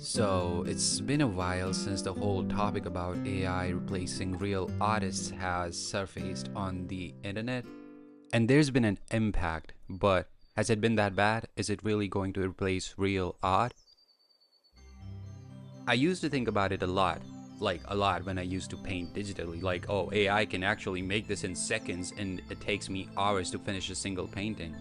So, it's been a while since the whole topic about AI replacing real artists has surfaced on the internet, and there's been an impact, but has it been that bad? Is it really going to replace real art? I used to think about it a lot, like a lot when I used to paint digitally, like, oh, AI can actually make this in seconds and it takes me hours to finish a single painting.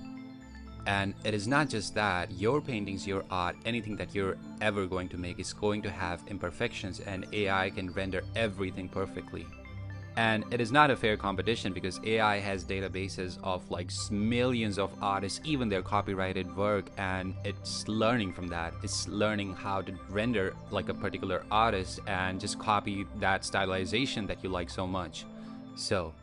And it is not just that, your paintings, your art, anything that you're ever going to make is going to have imperfections, and AI can render everything perfectly. And it is not a fair competition because AI has databases of like millions of artists, even their copyrighted work, and it's learning from that. It's learning how to render like a particular artist and just copy that stylization that you like so much. So,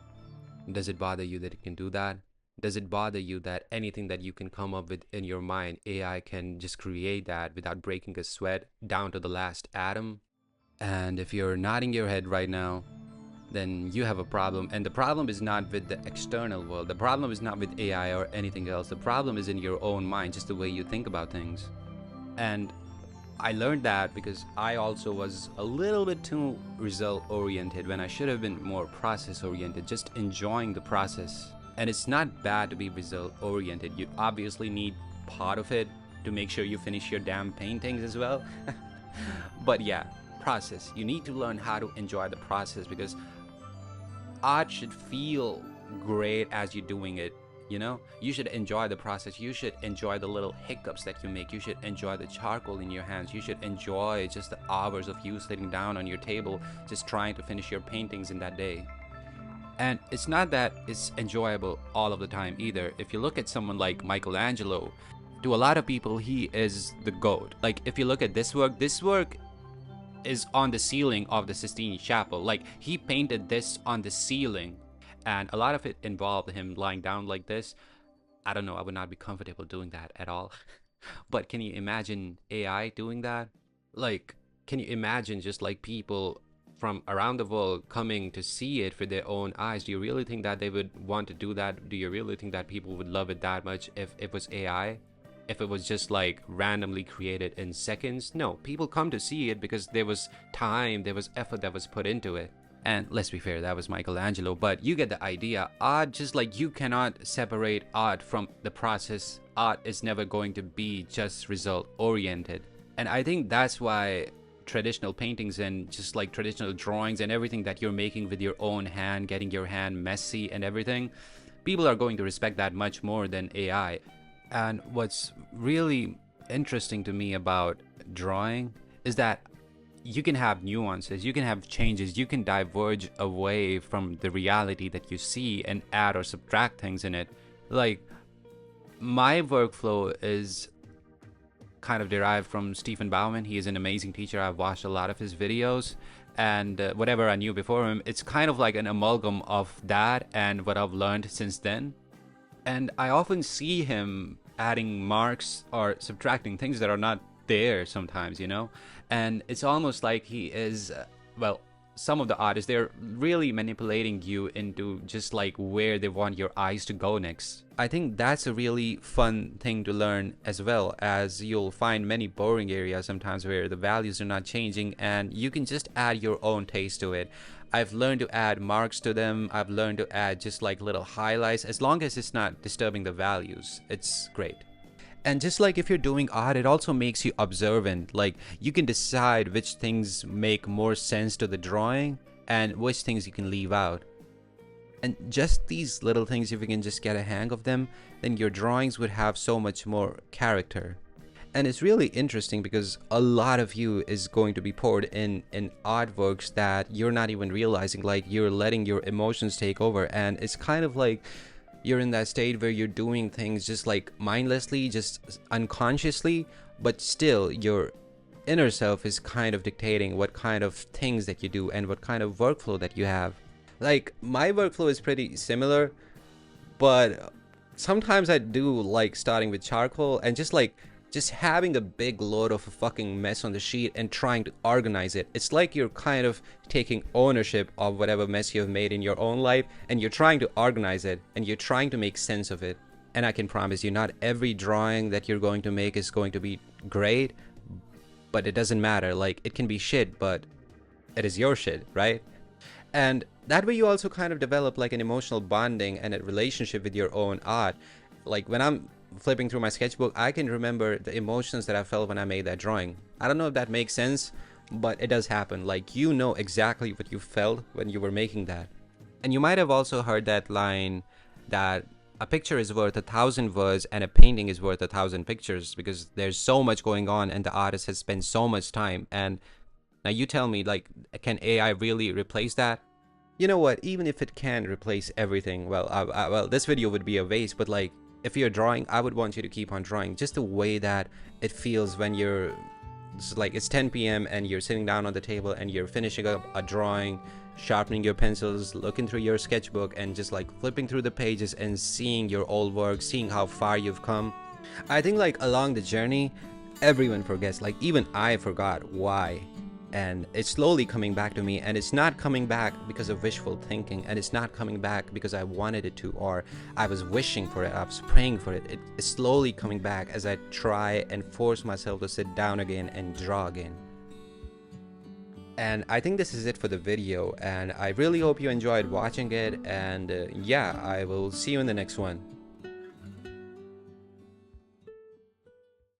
does it bother you that it can do that? Does it bother you that anything that you can come up with in your mind, AI can just create that without breaking a sweat down to the last atom? And if you're nodding your head right now, then you have a problem. And the problem is not with the external world. The problem is not with AI or anything else. The problem is in your own mind, just the way you think about things. And I learned that because I also was a little bit too result oriented when I should have been more process oriented, just enjoying the process. And it's not bad to be result oriented. You obviously need part of it to make sure you finish your damn paintings as well. But yeah, process. You need to learn how to enjoy the process because art should feel great as you're doing it. You should enjoy the process. You should enjoy the little hiccups that you make. You should enjoy the charcoal in your hands. You should enjoy just the hours of you sitting down on your table just trying to finish your paintings in that day. And it's not that it's enjoyable all of the time either. If you look at someone like Michelangelo, to a lot of people he is the goat. Like if you look at this work is on the ceiling of the Sistine Chapel. Like he painted this on the ceiling, and a lot of it involved him lying down like this. I don't know, I would not be comfortable doing that at all. But can you imagine AI doing that? Like, can you imagine just like people from around the world coming to see it for their own eyes? Do you really think that they would want to do that? Do you really think that people would love it that much if it was AI? If it was just like randomly created in seconds? No, people come to see it because there was time, there was effort that was put into it. And let's be fair, that was Michelangelo, but you get the idea. Art, just like you cannot separate art from the process, art is never going to be just result oriented. And I think that's why traditional paintings and just like traditional drawings and everything that you're making with your own hand, getting your hand messy and everything, people are going to respect that much more than AI. And what's really interesting to me about drawing is that you can have nuances, you can have changes, you can diverge away from the reality that you see and add or subtract things in it. Like, my workflow is kind of derived from Stephen Bauman. He is an amazing teacher. I've watched a lot of his videos, and whatever I knew before him, it's kind of like an amalgam of that and what I've learned since then. And I often see him adding marks or subtracting things that are not there sometimes. And it's almost like he is, well, some of the artists, they're really manipulating you into just like where they want your eyes to go next. I think that's a really fun thing to learn, as well as you'll find many boring areas sometimes where the values are not changing and you can just add your own taste to it. I've learned to add marks to them. I've learned to add just like little highlights. As long as it's not disturbing the values, it's great. And just like if you're doing art, it also makes you observant. Like you can decide which things make more sense to the drawing and which things you can leave out. And just these little things, if you can just get a hang of them, then your drawings would have so much more character. And it's really interesting because a lot of you is going to be poured in artworks that you're not even realizing. Like you're letting your emotions take over, and it's kind of like you're in that state where you're doing things just like mindlessly, just unconsciously, but still your inner self is kind of dictating what kind of things that you do and what kind of workflow that you have. Like my workflow is pretty similar, but sometimes I do like starting with charcoal and just having a big load of a fucking mess on the sheet and trying to organize it. It's like you're kind of taking ownership of whatever mess you've made in your own life, and you're trying to organize it and you're trying to make sense of it. And I can promise you, not every drawing that you're going to make is going to be great, but it doesn't matter. Like, it can be shit, but it is your shit, right? And that way you also kind of develop like an emotional bonding and a relationship with your own art. Like, when I'm flipping through my sketchbook, I can remember the emotions that I felt when I made that drawing. I don't know if that makes sense, but it does happen. Like, you know exactly what you felt when you were making that. And you might have also heard that line that a picture is worth 1,000 words and a painting is worth 1,000 pictures, because there's so much going on and the artist has spent so much time. And now you tell me, like, can AI really replace that? You know what, even if it can replace everything, well, well, this video would be a waste. But like, if you're drawing, I would want you to keep on drawing, just the way that it feels when you're, it's like it's 10 p.m. and you're sitting down on the table and you're finishing up a drawing, sharpening your pencils, looking through your sketchbook, and just like flipping through the pages and seeing your old work, seeing how far you've come. I think like along the journey, everyone forgets, like even I forgot why. And it's slowly coming back to me, and it's not coming back because of wishful thinking, and it's not coming back because I wanted it to, or I was wishing for it, I was praying for it. It's slowly coming back as I try and force myself to sit down again and draw again. And I think this is it for the video, and I really hope you enjoyed watching it. And yeah, I will see you in the next one.